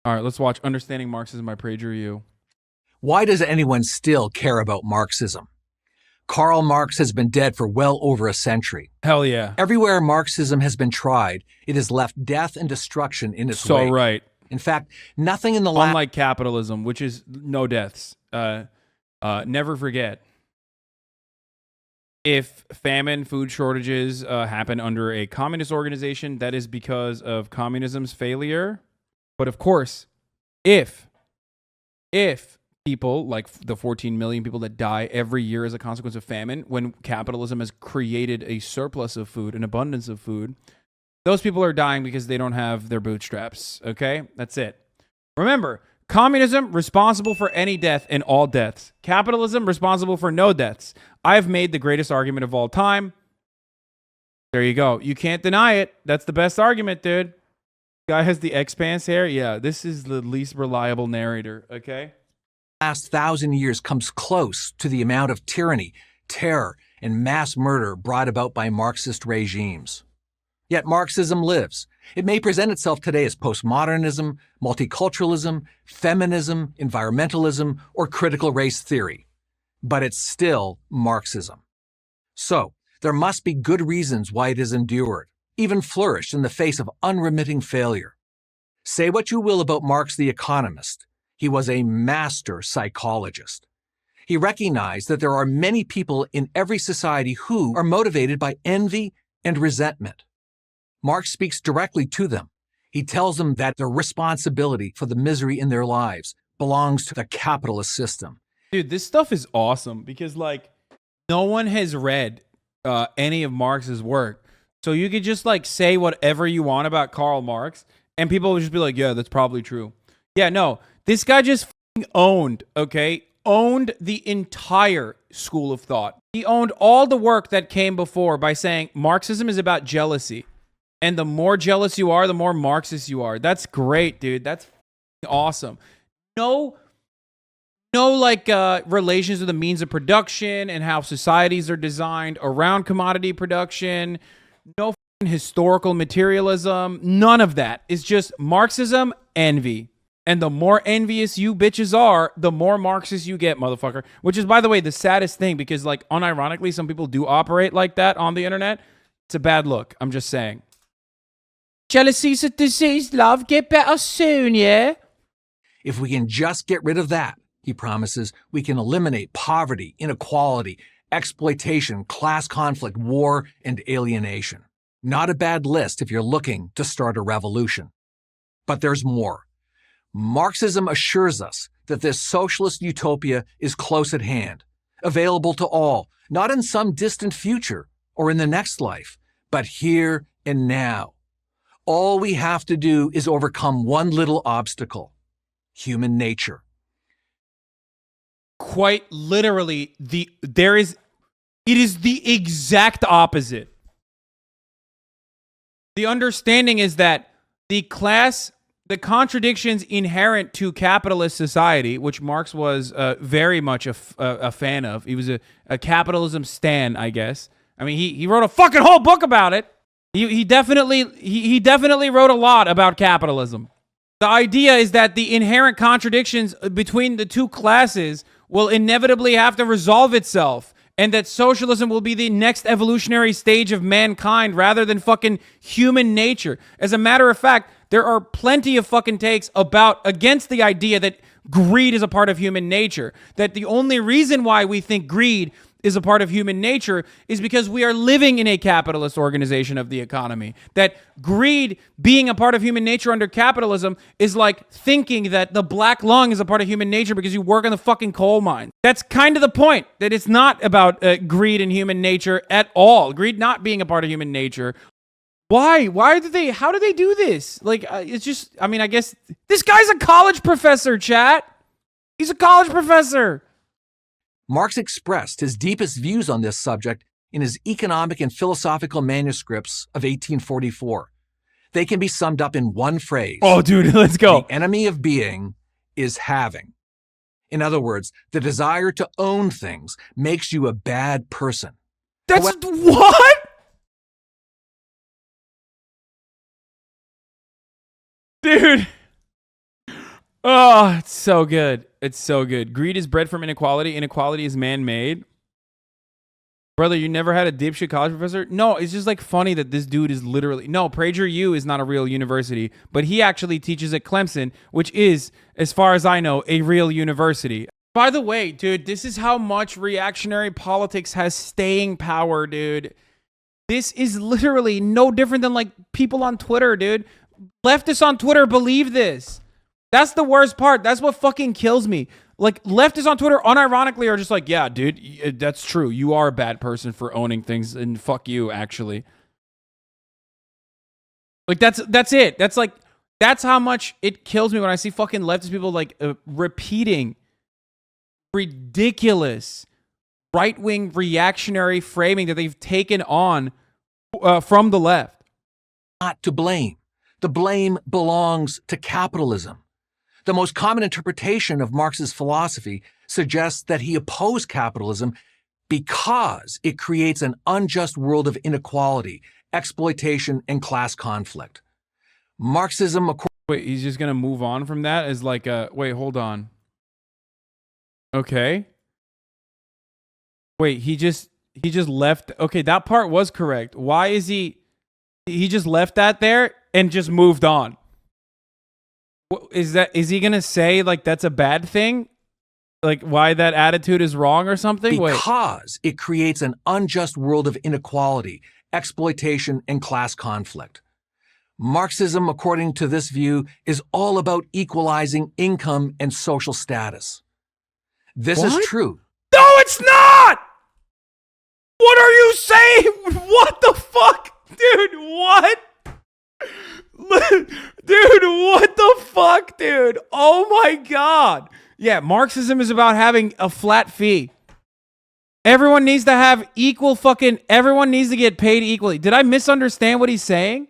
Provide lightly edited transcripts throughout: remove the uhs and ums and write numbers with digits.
All right, let's watch Understanding Marxism by PragerU. Why does anyone still care about Marxism? Karl Marx has been dead for well over a century. Hell yeah. Everywhere Marxism has been tried, it has left death and destruction in its wake. So right. In fact, nothing in the last... Unlike capitalism, which is no deaths. Never forget. If famine, food shortages happen under a communist organization, that is because of communism's failure. But of course, if people, like the 14 million people that die every year as a consequence of famine, when capitalism has created a surplus of food, an abundance of food, those people are dying because they don't have their bootstraps, okay? That's it. Remember, communism, responsible for any death and all deaths. Capitalism, responsible for no deaths. I've made the greatest argument of all time. There you go. You can't deny it. That's the best argument, dude. Guy has the X-Pants hair. Yeah, this is the least reliable narrator, okay? Last 1,000 years comes close to the amount of tyranny, terror, and mass murder brought about by Marxist regimes. Yet Marxism lives. It may present itself today as postmodernism, multiculturalism, feminism, environmentalism, or critical race theory. But it's still Marxism. So, there must be good reasons why it has endured, even flourished in the face of unremitting failure. Say what you will about Marx the economist. He was a master psychologist. He recognized that there are many people in every society who are motivated by envy and resentment. Marx speaks directly to them. He tells them that their responsibility for the misery in their lives belongs to the capitalist system. Dude, this stuff is awesome because, like, no one has read any of Marx's work. So you could just, like, say whatever you want about Karl Marx, and people would just be like, yeah, that's probably true. Yeah, no. This guy just owned the entire school of thought. He owned all the work that came before by saying Marxism is about jealousy. And the more jealous you are, the more Marxist you are. That's great, dude. That's awesome. No relations to the means of production and how societies are designed around commodity production. No historical materialism. None of that. It's just Marxism, envy. And the more envious you bitches are, the more Marxist you get, motherfucker. Which is, by the way, the saddest thing because, like, unironically, some people do operate like that on the internet. It's a bad look. I'm just saying. Jealousy's a disease, love. Get better soon, yeah? If we can just get rid of that, he promises, we can eliminate poverty, inequality, exploitation, class conflict, war, and alienation. Not a bad list if you're looking to start a revolution. But there's more. Marxism assures us that this socialist utopia is close at hand, available to all, not in some distant future or in the next life, but here and now. All we have to do is overcome one little obstacle: human nature. Quite literally, it is the exact opposite. The understanding is that the contradictions inherent to capitalist society, which Marx was very much a fan of. He was a capitalism stan, I guess. I mean, he wrote a fucking whole book about it. He definitely wrote a lot about capitalism. The idea is that the inherent contradictions between the two classes will inevitably have to resolve itself, and that socialism will be the next evolutionary stage of mankind rather than fucking human nature. As a matter of fact, there are plenty of fucking takes against the idea that greed is a part of human nature. That the only reason why we think greed is a part of human nature is because we are living in a capitalist organization of the economy. That greed being a part of human nature under capitalism is like thinking that the black lung is a part of human nature because you work in the fucking coal mine. That's kind of the point, that it's not about greed and human nature at all. Greed not being a part of human nature. Why? How do they do this? Like, it's just, I mean, I guess this guy's a college professor, chat. He's a college professor. Marx expressed his deepest views on this subject in his economic and philosophical manuscripts of 1844. They can be summed up in one phrase. Oh, dude, let's go. The enemy of being is having. In other words, the desire to own things makes you a bad person. That's what? Dude, Oh, it's so good. It's so good. Greed is bred from inequality. Inequality is man-made. Brother, you never had a dipshit college professor? No, it's just like funny that this dude is literally... No, PragerU is not a real university, but he actually teaches at Clemson, which is, as far as I know, a real university. By the way, dude, this is how much reactionary politics has staying power, dude. This is literally no different than like people on Twitter, dude. Leftists on Twitter believe this. That's the worst part. That's what fucking kills me. Like, leftists on Twitter unironically are just like, yeah, dude, that's true. You are a bad person for owning things, and fuck you, actually. Like, that's it. That's how much it kills me when I see fucking leftist people, like, repeating ridiculous right-wing reactionary framing that they've taken on from the left. Not to blame. The blame belongs to capitalism. The most common interpretation of Marx's philosophy suggests that he opposed capitalism because it creates an unjust world of inequality, exploitation, and class conflict. Marxism... Wait, he's just going to move on from that as like a... Wait, hold on. Okay. Wait, he just left... Okay, that part was correct. Why is he... He just left that there and just moved on. Is he gonna say like that's a bad thing, like why that attitude is wrong or something? Because it creates an unjust world of inequality, exploitation, and class conflict. Marxism, according to this view, is all about equalizing income and social status. This is true. No, it's not. What are you saying? What the fuck, dude? What? Dude, what the fuck, dude? Oh my god. Yeah, Marxism is about having a flat fee. Everyone needs to have equal fucking... Everyone needs to get paid equally. Did I misunderstand what he's saying?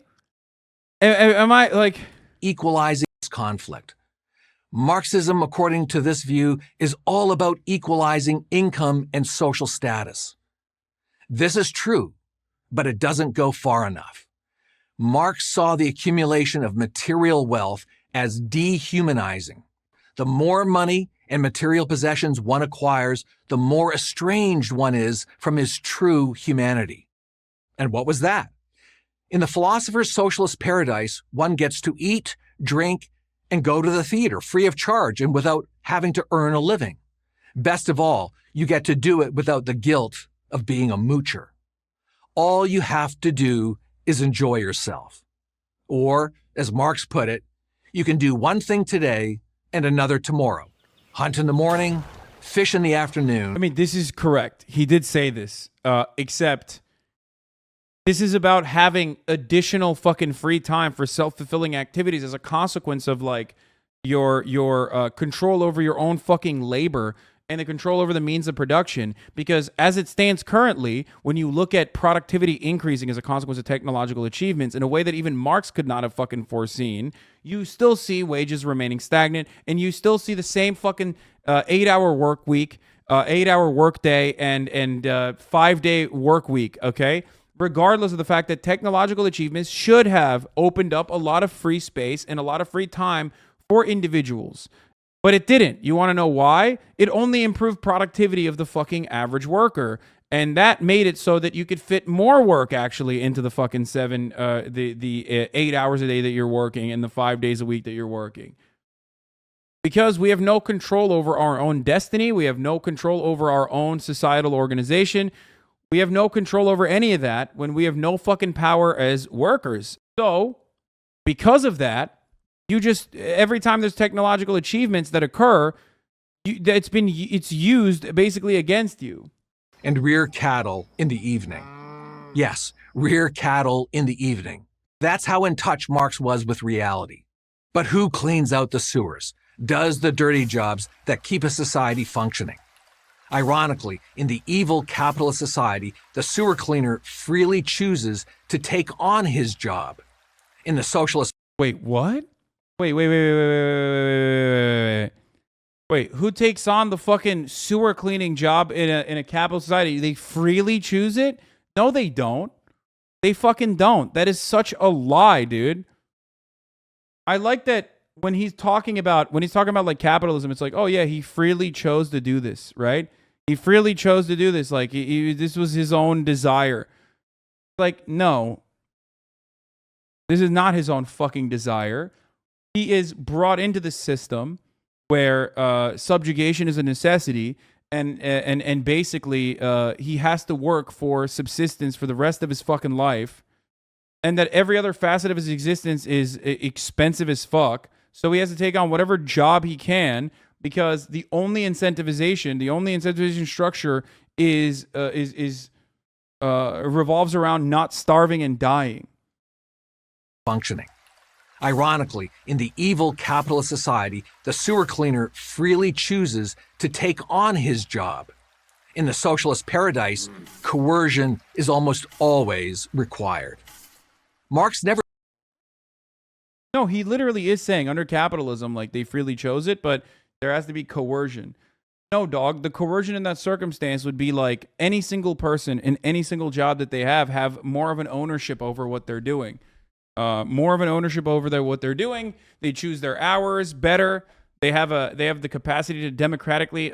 Am I like... Equalizing conflict. Marxism, according to this view, is all about equalizing income and social status. This is true, but it doesn't go far enough. Marx saw the accumulation of material wealth as dehumanizing. The more money and material possessions one acquires, the more estranged one is from his true humanity. And what was that? In the philosopher's socialist paradise, one gets to eat, drink, and go to the theater free of charge and without having to earn a living. Best of all, you get to do it without the guilt of being a moocher. All you have to do is enjoy yourself. Or, as Marx put it, you can do one thing today and another tomorrow. Hunt in the morning, fish in the afternoon. I mean, this is correct. He did say this, except this is about having additional fucking free time for self-fulfilling activities as a consequence of like your control over your own fucking labor and the control over the means of production. Because as it stands currently, when you look at productivity increasing as a consequence of technological achievements in a way that even Marx could not have fucking foreseen, you still see wages remaining stagnant, and you still see the same fucking 8-hour work week, 8-hour work day, and 5-day work week, okay? Regardless of the fact that technological achievements should have opened up a lot of free space and a lot of free time for individuals. But it didn't. You want to know why? It only improved productivity of the fucking average worker. And that made it so that you could fit more work actually into the fucking 8 hours a day that you're working and the 5 days a week that you're working. Because we have no control over our own destiny. We have no control over our own societal organization. We have no control over any of that when we have no fucking power as workers. So, because of that, you just, every time there's technological achievements that occur, it's used basically against you. And rear cattle in the evening. Yes, rear cattle in the evening. That's how in touch Marx was with reality. But who cleans out the sewers, does the dirty jobs that keep a society functioning? Ironically, in the evil capitalist society, the sewer cleaner freely chooses to take on his job. In the socialist... Wait, what? Wait. Wait, who takes on the fucking sewer cleaning job in a capitalist society? They freely choose it? No, they don't. They fucking don't. That is such a lie, dude. I like that when he's talking about like capitalism, it's like, oh yeah, he freely chose to do this, right? He freely chose to do this. Like this was his own desire. Like, no, this is not his own fucking desire. He is brought into the system where subjugation is a necessity, and basically he has to work for subsistence for the rest of his fucking life, and that every other facet of his existence is expensive as fuck. So he has to take on whatever job he can, because the only incentivization structure is revolves around not starving and dying. Functioning. Ironically, in the evil capitalist society, the sewer cleaner freely chooses to take on his job. In the socialist paradise, coercion is almost always required. Marx never... No, he literally is saying under capitalism, like, they freely chose it, but there has to be coercion. No, dog, the coercion in that circumstance would be like any single person in any single job that they have more of an ownership over what they're doing. More of an ownership over what they're doing. They choose their hours better. They have the capacity to democratically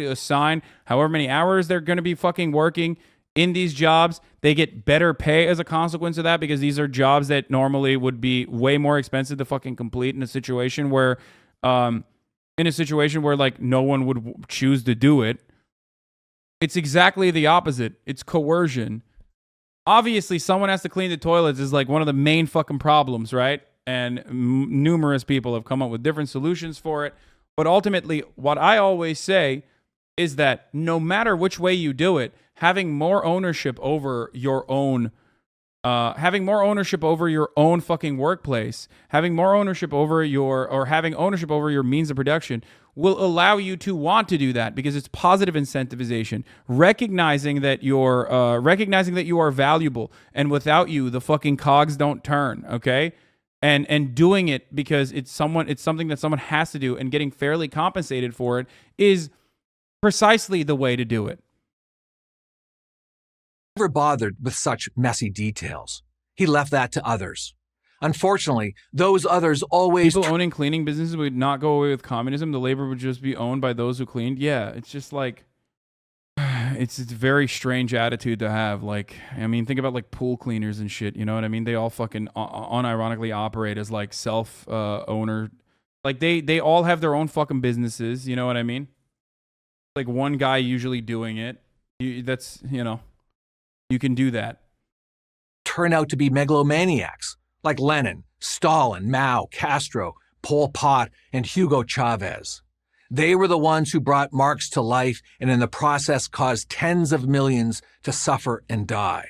assign however many hours they're going to be fucking working in these jobs. They get better pay as a consequence of that, because these are jobs that normally would be way more expensive to fucking complete in a situation where like no one would choose to do it. It's exactly the opposite. It's coercion. Obviously, someone has to clean the toilets is like one of the main fucking problems, right? And numerous people have come up with different solutions for it. But ultimately, what I always say is that no matter which way you do it, having more ownership over your own fucking workplace, having ownership over your means of production will allow you to want to do that, because it's positive incentivization, recognizing that you are valuable, and without you, the fucking cogs don't turn. Okay. And doing it because it's something that someone has to do, and getting fairly compensated for it is precisely the way to do it. Never bothered with such messy details. He left that to others. Unfortunately, those others always... People owning cleaning businesses would not go away with communism. The labor would just be owned by those who cleaned. Yeah, it's just like... It's a very strange attitude to have. Like, I mean, think about like pool cleaners and shit. You know what I mean? They all fucking unironically operate as like self-owner. Like they all have their own fucking businesses. You know what I mean? Like one guy usually doing it. You can do that. Turn out to be megalomaniacs like Lenin, Stalin, Mao, Castro, Pol Pot, and Hugo Chavez. They were the ones who brought Marx to life, and in the process caused tens of millions to suffer and die.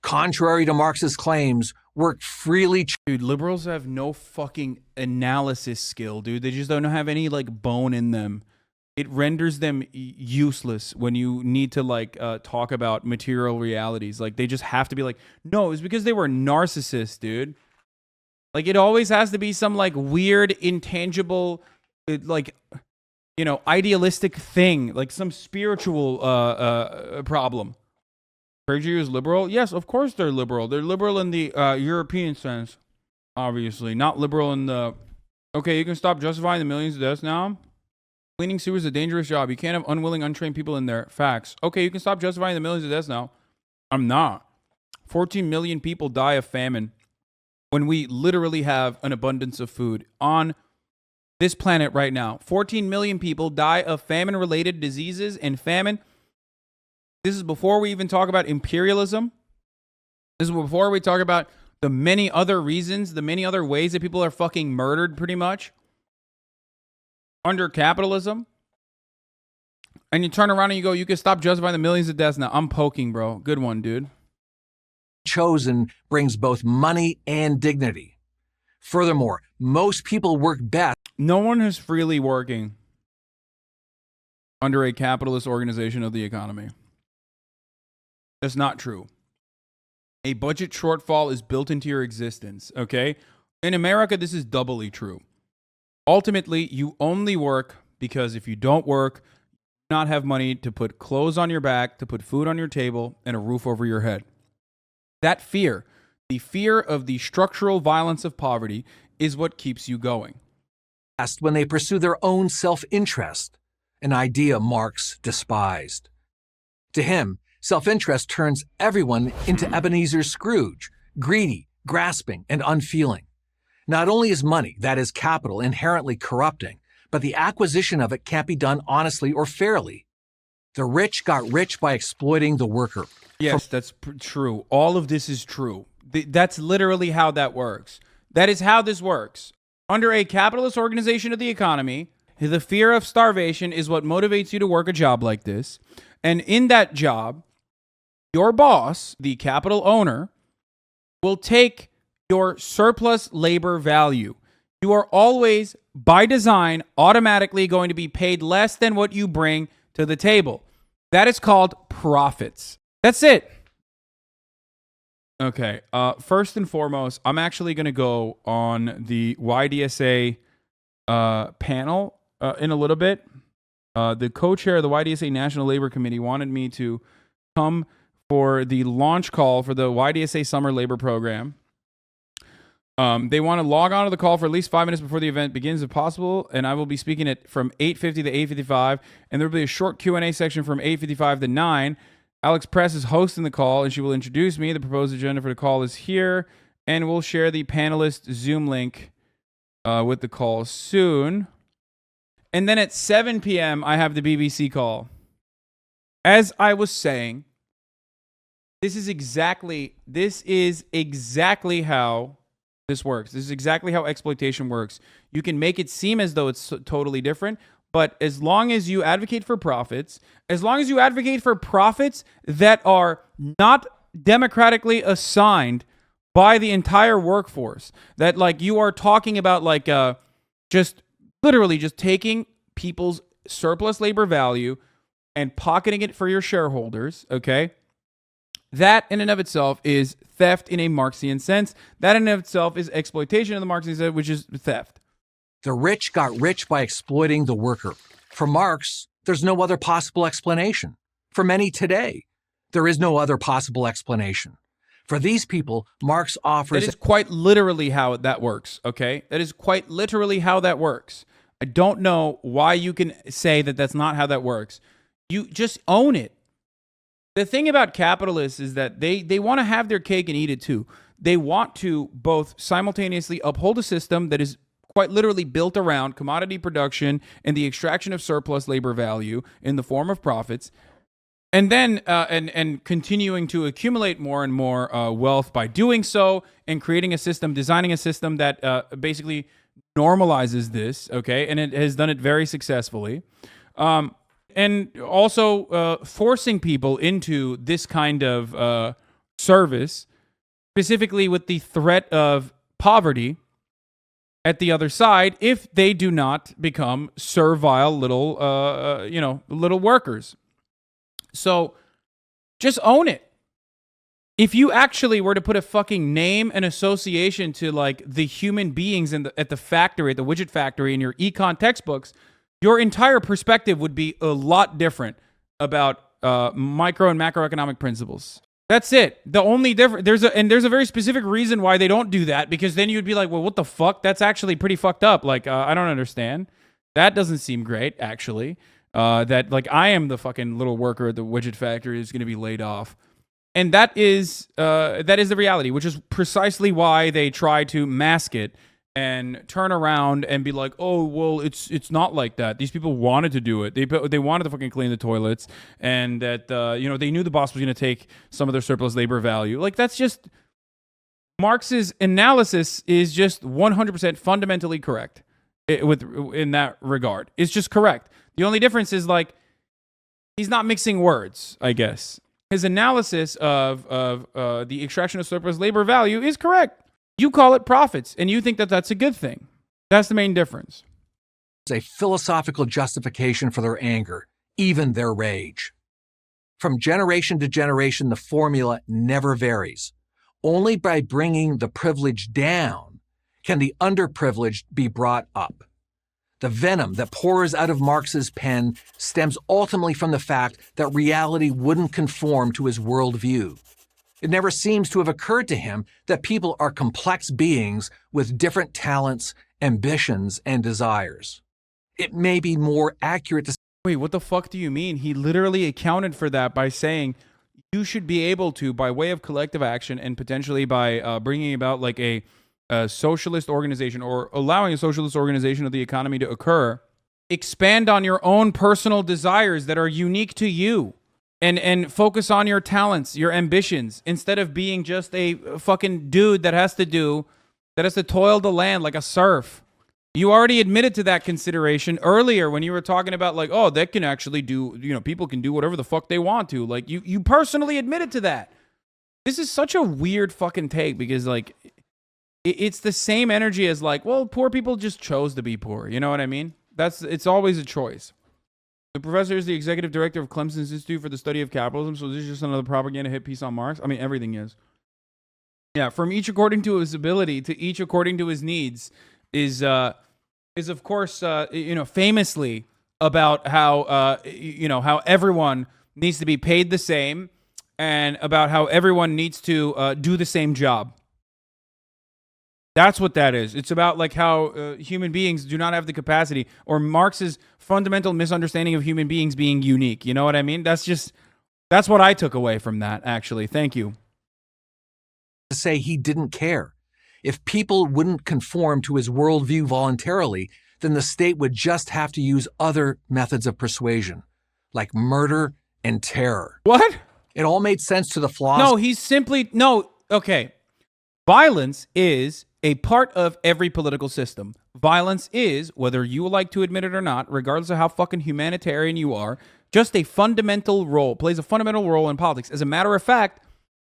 Contrary to Marx's claims, work freely... Dude, liberals have no fucking analysis skill, dude. They just don't have any like bone in them. It renders them useless when you need to like talk about material realities. Like they just have to be like, no, it's because they were narcissists, dude. Like it always has to be some like weird, intangible, like, you know, idealistic thing, like some spiritual problem. PragerU is liberal? Yes, of course they're liberal. They're liberal in the European sense, obviously. Not liberal in the, okay, you can stop justifying the millions of deaths now. Cleaning sewers is a dangerous job. You can't have unwilling, untrained people in there. Facts. Okay, you can stop justifying the millions of deaths now. I'm not. 14 million people die of famine when we literally have an abundance of food on this planet right now. 14 million people die of famine-related diseases and famine. This is before we even talk about imperialism. This is before we talk about the many other reasons, the many other ways that people are fucking murdered pretty much under capitalism. And you turn around and you go, you can stop justifying the millions of deaths now. I'm poking, bro. Good one, dude. Chosen brings both money and dignity. Furthermore, most people work best. No one is freely working under a capitalist organization of the economy. That's not true. A budget shortfall is built into your existence, okay? In America, this is doubly true. Ultimately, you only work because if you don't work, you do not have money to put clothes on your back, to put food on your table, and a roof over your head. That fear, the fear of the structural violence of poverty, is what keeps you going. When they pursue their own self-interest, an idea Marx despised. To him, self-interest turns everyone into Ebenezer Scrooge, greedy, grasping, and unfeeling. Not only is money, that is capital, inherently corrupting, but the acquisition of it can't be done honestly or fairly. The rich got rich by exploiting the worker. Yes, that's true. All of this is true. That's literally how that works. That is how this works. Under a capitalist organization of the economy, the fear of starvation is what motivates you to work a job like this. And in that job, your boss, the capital owner, will take your surplus labor value. You are always, by design, automatically going to be paid less than what you bring to the table. That is called profits. That's it. Okay, first and foremost, I'm actually going to go on the YDSA panel in a little bit. The co-chair of the YDSA National Labor Committee wanted me to come for the launch call for the YDSA Summer Labor Program. They want to log on to the call for at least 5 minutes before the event begins if possible, and I will be speaking at from 8:50 to 8:55, and there will be a short Q&A section from 8:55 to 9. Alex Press is hosting the call, and she will introduce me. The proposed agenda for the call is here, and we'll share the panelist Zoom link with the call soon. And then at 7 p.m., I have the BBC call. As I was saying, this is exactly how this works. This is exactly how exploitation works. You can make it seem as though it's totally different, but as long as you advocate for profits, that are not democratically assigned by the entire workforce, that like you are talking about like just literally just taking people's surplus labor value and pocketing it for your shareholders, okay? That in and of itself is theft in a Marxian sense. That in and of itself is exploitation in the Marxian sense, which is theft. The rich got rich by exploiting the worker. For Marx, there's no other possible explanation. For many today, there is no other possible explanation. For these people, Marx offers... That is quite literally how that works, okay? That is quite literally how that works. I don't know why you can say that that's not how that works. You just own it. The thing about capitalists is that they want to have their cake and eat it too. They want to both simultaneously uphold a system that is quite literally built around commodity production and the extraction of surplus labor value in the form of profits, and then and continuing to accumulate more and more wealth by doing so, and creating a system, designing a system that basically normalizes this, okay? And it has done it very successfully. And also forcing people into this kind of service, specifically with the threat of poverty at the other side if they do not become servile little, little workers. So just own it. If you actually were to put a fucking name and association to like the human beings at the factory, at the widget factory in your econ textbooks, your entire perspective would be a lot different about micro and macroeconomic principles. That's it. The only difference, there's a very specific reason why they don't do that, because then you'd be like, well, what the fuck? That's actually pretty fucked up. Like, I don't understand. That doesn't seem great, actually. That like I am the fucking little worker at the widget factory is going to be laid off. And that is the reality, which is precisely why they try to mask it and turn around and be like, oh, well, it's not like that. These people wanted to do it. They wanted to fucking clean the toilets, and that they knew the boss was going to take some of their surplus labor value. Like, that's just Marx's analysis is just 100% fundamentally correct in that regard. It's just correct. The only difference is like he's not mixing words, I guess. His analysis of the extraction of surplus labor value is correct. You call it profits, and you think that that's a good thing. That's the main difference. It's a philosophical justification for their anger, even their rage. From generation to generation, the formula never varies. Only by bringing the privileged down can the underprivileged be brought up. The venom that pours out of Marx's pen stems ultimately from the fact that reality wouldn't conform to his worldview. It never seems to have occurred to him that people are complex beings with different talents, ambitions, and desires. It may be more accurate to Wait, what the fuck do you mean? He literally accounted for that by saying you should be able to, by way of collective action and potentially by bringing about like a socialist organization or allowing a socialist organization of the economy to occur, expand on your own personal desires that are unique to you. And focus on your talents, your ambitions, instead of being just a fucking dude that has to toil the land like a serf. You already admitted to that consideration earlier when you were talking about like, oh, that can actually do, people can do whatever the fuck they want to. Like you personally admitted to that. This is such a weird fucking take because like it's the same energy as like, well, poor people just chose to be poor. You know what I mean? It's always a choice. The professor is the executive director of Clemson's Institute for the Study of Capitalism, so this is just another propaganda hit piece on Marx. I mean, everything is. Yeah, from each according to his ability to each according to his needs is of course, famously about how, how everyone needs to be paid the same and about how everyone needs to do the same job. That's what that is. It's about like how human beings do not have the capacity, or Marx's fundamental misunderstanding of human beings being unique. You know what I mean? That's what I took away from that, actually. Thank you. say he didn't care. If people wouldn't conform to his worldview voluntarily, then the state would just have to use other methods of persuasion, like murder and terror. What? It all made sense to the philosopher. Okay. Violence is a part of every political system. Violence is, whether you like to admit it or not, regardless of how fucking humanitarian you are, just a fundamental role, plays a fundamental role in politics. As a matter of fact,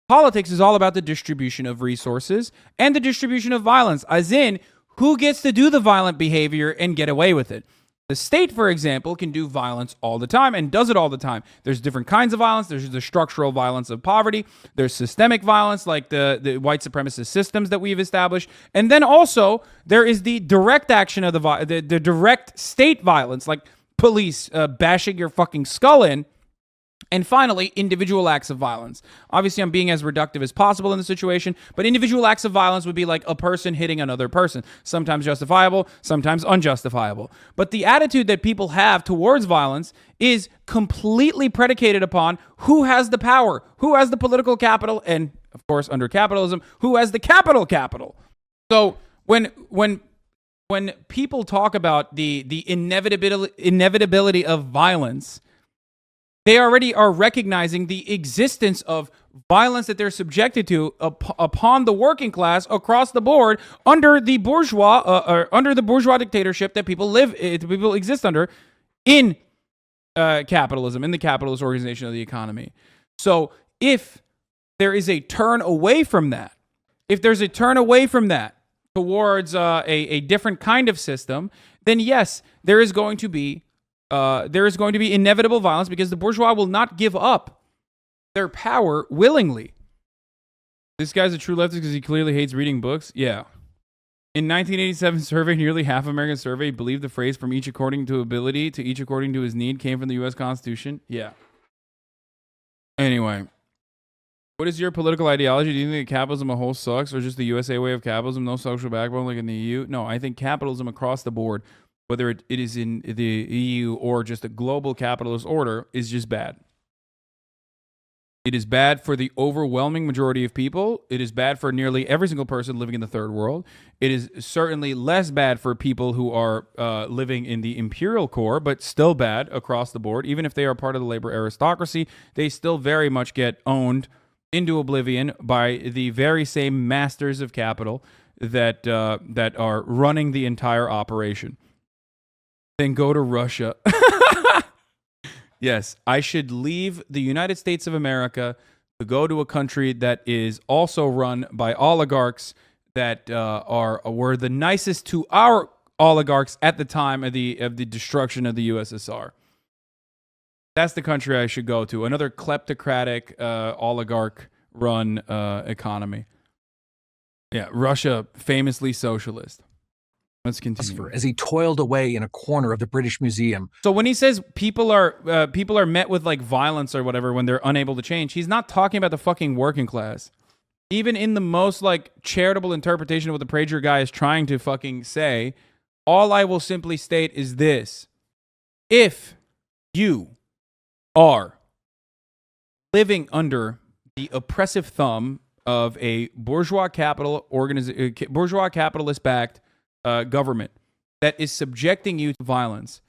politics is all about the distribution of resources and the distribution of violence, as in who gets to do the violent behavior and get away with it. The state, for example, can do violence all the time and does it all the time. There's different kinds of violence. There's the structural violence of poverty. There's systemic violence, like the white supremacist systems that we've established. And then also, there is the direct action of the direct state violence, like police bashing your fucking skull in. And finally, individual acts of violence. Obviously, I'm being as reductive as possible in the situation, but individual acts of violence would be like a person hitting another person. Sometimes justifiable, sometimes unjustifiable. But the attitude that people have towards violence is completely predicated upon who has the power, who has the political capital, and of course, under capitalism, who has the capital. So when people talk about the inevitability of violence, they already are recognizing the existence of violence that they're subjected to upon the working class across the board under the bourgeois dictatorship that people exist under in capitalism, in the capitalist organization of the economy. So if there is a turn away from that, towards a different kind of system, then yes, there is going to be inevitable violence because the bourgeois will not give up their power willingly. This guy's a true leftist because he clearly hates reading books. Yeah. In 1987 survey, nearly half of American survey believed the phrase "from each according to ability to each according to his need" came from the U.S. Constitution. Yeah. Anyway, what is your political ideology? Do you think that capitalism a whole sucks, or just the USA way of capitalism, no social backbone like in the EU? No, I think capitalism across the board, whether it is in the EU or just a global capitalist order, is just bad. It is bad for the overwhelming majority of people. It is bad for nearly every single person living in the third world. It is certainly less bad for people who are living in the imperial core, but still bad across the board. Even if they are part of the labor aristocracy, they still very much get owned into oblivion by the very same masters of capital that are running the entire operation. Then go to Russia. Yes, I should leave the United States of America to go to a country that is also run by oligarchs that were the nicest to our oligarchs at the time of the destruction of the USSR. That's the country I should go to. Another kleptocratic oligarch-run economy. Yeah, Russia, famously socialist. Let's continue. As he toiled away in a corner of the British Museum. So when he says people are met with like violence or whatever when they're unable to change, he's not talking about the fucking working class. Even in the most like charitable interpretation of what the PragerU guy is trying to fucking say, all I will simply state is this: if you are living under the oppressive thumb of a bourgeois capitalist-backed government that is subjecting you to violence,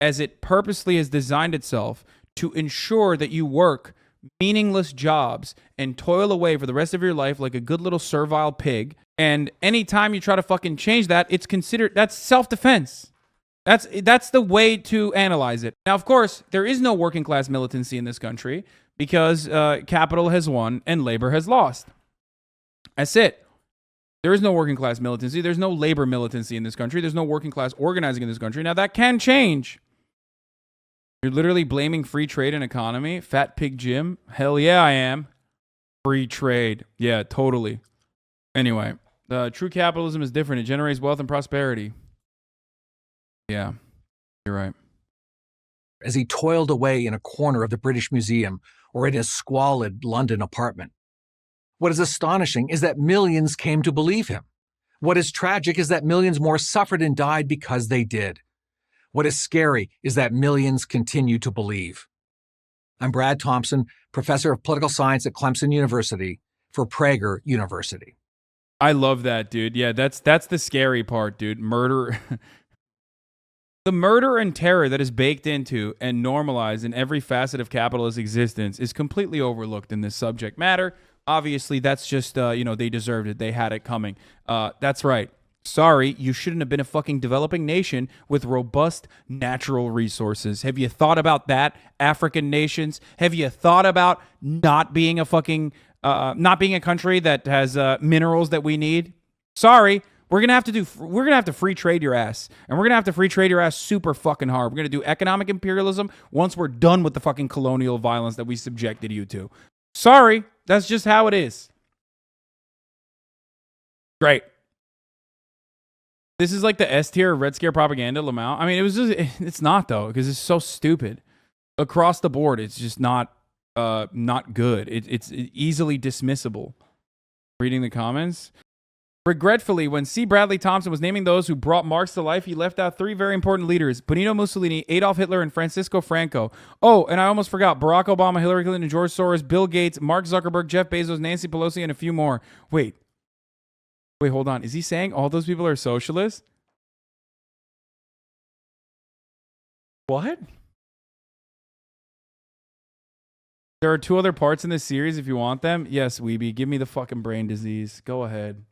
as it purposely has designed itself to ensure that you work meaningless jobs and toil away for the rest of your life like a good little servile pig, and anytime you try to fucking change that, it's considered, that's self-defense. That's the way to analyze it. Now, of course, there is no working class militancy in this country because capital has won and labor has lost. That's it. There is no working class militancy. There's no labor militancy in this country. There's no working class organizing in this country. Now, that can change. You're literally blaming free trade and economy? Fat Pig Jim? Hell yeah, I am. Free trade. Yeah, totally. Anyway, true capitalism is different. It generates wealth and prosperity. Yeah, you're right. As he toiled away in a corner of the British Museum or in his squalid London apartment. What is astonishing is that millions came to believe him. What is tragic is that millions more suffered and died because they did. What is scary is that millions continue to believe. I'm Brad Thompson, professor of political science at Clemson University for Prager University. I love that, dude. Yeah, that's the scary part, dude. Murder. The murder and terror that is baked into and normalized in every facet of capitalist existence is completely overlooked in this subject matter. Obviously, that's just, they deserved it. They had it coming. That's right. Sorry, you shouldn't have been a fucking developing nation with robust natural resources. Have you thought about that, African nations? Have you thought about not being a fucking, not being a country that has minerals that we need? Sorry. We're gonna have to free trade your ass, and we're gonna have to free trade your ass super fucking hard. We're gonna do economic imperialism once we're done with the fucking colonial violence that we subjected you to. Sorry, that's just how it is. Great. This is like the S tier Red Scare propaganda, Lamau. I mean, it's not though, because it's so stupid. Across the board, it's just not good. It's easily dismissible. Reading the comments. Regretfully, when C. Bradley Thompson was naming those who brought Marx to life, he left out three very important leaders: Benito Mussolini, Adolf Hitler, and Francisco Franco. Oh, and I almost forgot: Barack Obama, Hillary Clinton, George Soros, Bill Gates, Mark Zuckerberg, Jeff Bezos, Nancy Pelosi, and a few more. Wait, hold on. Is he saying all those people are socialists? What? There are two other parts in this series if you want them. Yes, Weeby, give me the fucking brain disease. Go ahead.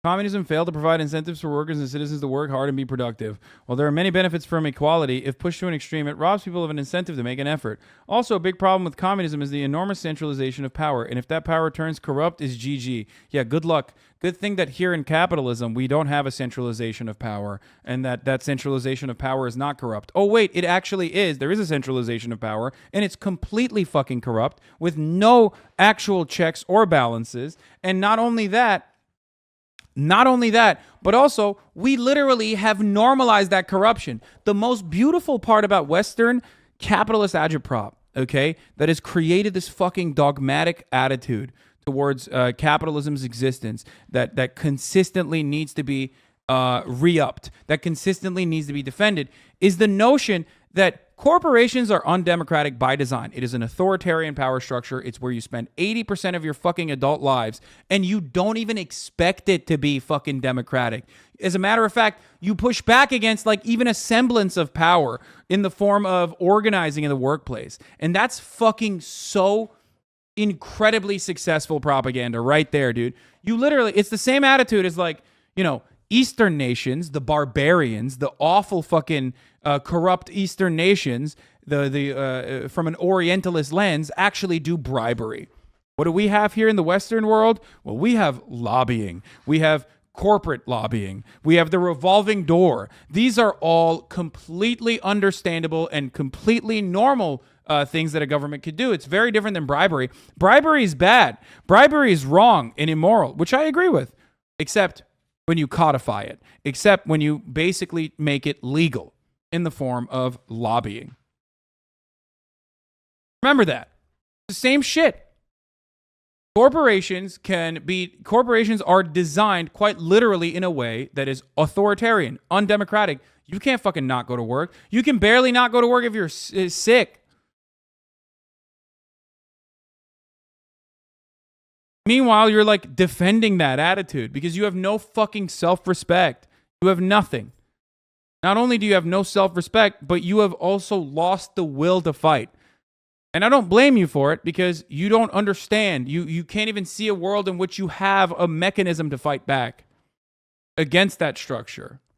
Communism failed to provide incentives for workers and citizens to work hard and be productive. While there are many benefits from equality, if pushed to an extreme, it robs people of an incentive to make an effort. Also, a big problem with communism is the enormous centralization of power, and if that power turns corrupt, is GG. Yeah, good luck. Good thing that here in capitalism, we don't have a centralization of power, and that centralization of power is not corrupt. Oh, wait, it actually is. There is a centralization of power, and it's completely fucking corrupt with no actual checks or balances. And not only that, but also we literally have normalized that corruption. The most beautiful part about Western capitalist agitprop, okay, that has created this fucking dogmatic attitude towards capitalism's existence that consistently needs to be re-upped, that consistently needs to be defended, is the notion that corporations are undemocratic by design. It is an authoritarian power structure. It's where you spend 80% of your fucking adult lives, and you don't even expect it to be fucking democratic. As a matter of fact, you push back against like even a semblance of power in the form of organizing in the workplace. And that's fucking so incredibly successful propaganda right there, dude. You literally, it's the same attitude as like, Eastern nations, the barbarians, the awful fucking corrupt Eastern nations, the from an Orientalist lens, actually do bribery. What do we have here in the Western world? Well, we have lobbying. We have corporate lobbying. We have the revolving door. These are all completely understandable and completely normal things that a government could do. It's very different than bribery. Bribery is bad. Bribery is wrong and immoral, which I agree with, except when you codify it, except when you basically make it legal in the form of lobbying. Remember that. It's the same shit. Corporations are designed quite literally in a way that is authoritarian, undemocratic. You can't fucking not go to work. You can barely not go to work if you're sick. Meanwhile, you're like defending that attitude because you have no fucking self-respect. You have nothing. Not only do you have no self-respect, but you have also lost the will to fight. And I don't blame you for it because you don't understand. You can't even see a world in which you have a mechanism to fight back against that structure.